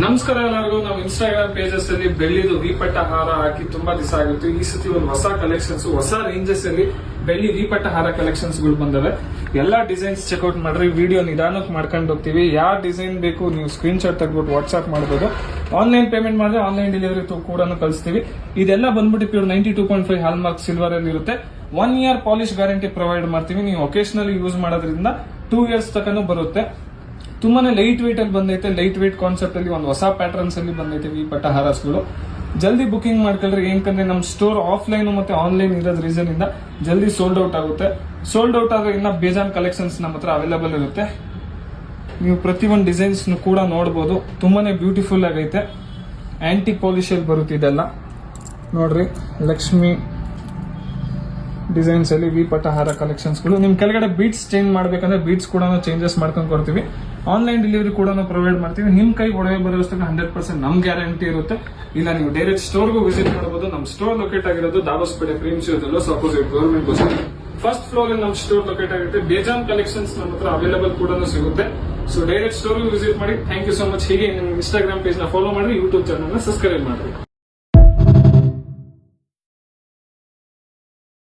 ನಮಸ್ಕಾರ ಎಲ್ಲರಿಗೂ. ನಾವು ಇನ್ಸ್ಟಾಗ್ರಾಮ್ ಪೇಜಸ್ ಅಲ್ಲಿ ಬೆಳ್ಳಿದು ವಿಪಟ್ಟ ಹಾರ ಹಾಕಿ ತುಂಬಾ ದಿವಸ ಆಗಿತ್ತು. ಈ ಸತಿ ಒಂದು ಹೊಸ ಕಲೆಕ್ಷನ್ಸ್, ಹೊಸ ರೇಂಜಸ್ ಅಲ್ಲಿ ಬೆಳ್ಳಿ ವಿಪಟ್ಟ ಹಾರ ಕಲೆಕ್ಷನ್ಸ್ ಗಳು ಬಂದವೆ. ಎಲ್ಲಾ ಡಿಸೈನ್ಸ್ ಚೆಕ್ಔಟ್ ಮಾಡ್ರಿ. ವಿಡಿಯೋ ನಿಧಾನಕ್ಕೆ ಮಾಡ್ಕೊಂಡು ಹೋಗ್ತೀವಿ. ಯಾವ ಡಿಸೈನ್ ಬೇಕು ನೀವು ಸ್ಕ್ರೀನ್ ಶಾಟ್ ತೆಗೆದ್ಬಿಟ್ಟು ವಾಟ್ಸ್ಆಪ್ ಮಾಡಬಹುದು. ಆನ್ಲೈನ್ ಪೇಮೆಂಟ್ ಮಾಡಿದ್ರೆ ಆನ್ಲೈನ್ ಡೆಲಿವರಿ ಕೂಡ ಕಳಿಸ್ತೀವಿ. ಇದೆಲ್ಲ ಬಂದ್ಬಿಟ್ಟು ಪ್ಯೂರ್ 92.5 ಹಾಲ್ ಮಾರ್ಕ್ ಸಿಲ್ವರ್ ಅಲ್ಲಿ ಇರುತ್ತೆ. 1 year ಪಾಲಿಶ್ ಗ್ಯಾರಂಟಿ ಪ್ರೊವೈಡ್ ಮಾಡ್ತೀವಿ. ನೀವು ಒಕೇಶನಲ್ ಯೂಸ್ ಮಾಡೋದ್ರಿಂದ 2 years ತನಕ ಬರುತ್ತೆ. ತುಂಬಾನೇ ಲೈಟ್ ವೇಟ್ ಅಲ್ಲಿ ಬಂದೈತೆ. ಲೈಟ್ ವೇಟ್ ಕಾನ್ಸೆಪ್ಟ್ ಅಲ್ಲಿ ಒಂದು ಹೊಸ ಪ್ಯಾಟರ್ನ್ಸ್ ಅಲ್ಲಿ ಬಂದೈತೆ ವಿಪಟ್ಟ ಹಾರಸ್ಗಳು. ಜಲ್ದಿ ಬುಕಿಂಗ್ ಮಾಡ್ಕೊಳ್ರಿ. ಏನಕಂದ್ರೆ ನಮ್ಮ ಸ್ಟೋರ್ ಆಫ್ಲೈನ್ ಮತ್ತೆ ಆನ್ಲೈನ್ ಇರೋದ್ ರೀಸನ್ ಇಂದ ಜಲ್ದಿ ಸೋಲ್ಡ್ ಔಟ್ ಆಗುತ್ತೆ. ಸೋಲ್ಡ್ ಔಟ್ ಆದ್ರೆ ಇನ್ನ ಬೇಜಾನ್ ಕಲೆಕ್ಷನ್ಸ್ ನಮ್ಮ ಹತ್ರ ಅವೈಲೇಬಲ್ ಇರುತ್ತೆ. ನೀವು ಪ್ರತಿಯೊಂದು ಡಿಸೈನ್ಸ್ ಕೂಡ ನೋಡಬಹುದು. ತುಂಬಾನೇ ಬ್ಯೂಟಿಫುಲ್ ಆಗೈತೆ. ಆಂಟಿಕ್ ಪಾಲಿಶ್ ಅಲ್ಲಿ ಬರುತ್ತೆ ಇದೆಲ್ಲ ನೋಡ್ರಿ. ಲಕ್ಷ್ಮಿ ಡಿಸೈನ್ಸ್ ಅಲ್ಲಿ ವಿಪಟ್ಟ ಹಾರ ಕಲೆಕ್ಷನ್ಸ್ ಗಳು. ನಿಮ್ ಕೆಳಗಡೆ ಬೀಟ್ಸ್ ಚೇಂಜ್ ಮಾಡ್ಬೇಕಂದ್ರೆ ಬೀಟ್ಸ್ ಕೂಡ ಚೇಂಜಸ್ ಮಾಡ್ಕೊಂಡು ಕೊಡ್ತೀವಿ. ಆನ್ಲೈನ್ ಡೆಲಿವರಿ ಕೂಡ ಪ್ರೊವೈಡ್ ಮಾಡ್ತೀವಿ. ನಿಮ್ ಕೈ ಒಡವೆ ಬರೋಷ್ಟಕ್ಕೆ 100% ನಮ್ ಗ್ಯಾರಂಟಿ ಇರುತ್ತೆ. ಇಲ್ಲ ನೀವು ಡೈರೆಕ್ಟ್ ಸ್ಟೋರ್ಗೂ ವಿಸಿಟ್ ಮಾಡಬಹುದು. ನಮ್ ಸ್ಟೋರ್ ಲೊಕೇಟ್ ಆಗಿರೋದು ದಾಬಸ್ಪೇಟೆ ಪ್ರೀಮ್ಸ್ opposite government bus first floor ಅಲ್ಲಿ ನಮ್ ಸ್ಟೋರ್ ಲೊಕೇಟ್ ಆಗುತ್ತೆ. ಬೇಜಾನ್ ಕಲೆಕ್ಷನ್ಸ್ ನಮ್ಮ ಹತ್ರ ಅವೈಲೇಬಲ್ ಕೂಡ ಸಿಗುತ್ತೆ. ಸೊ ಡೈರೆಕ್ಟ್ ಸ್ಟೋರ್ಗೂ ವಿಸಿಟ್ ಮಾಡಿ. Thank you so much. ಹೀಗೆ ನಿಮ್ ಇನ್ಸ್ಟಾಗ್ರಾಮ್ ಪೇಜ್ ನ ಫಾಲೋ ಮಾಡಿ, ಯೂಟ್ಯೂಬ್ ಚಾನಲ್ ನ ಸಬ್ಸ್ಕ್ರೈಬ್ ಮಾಡಿ.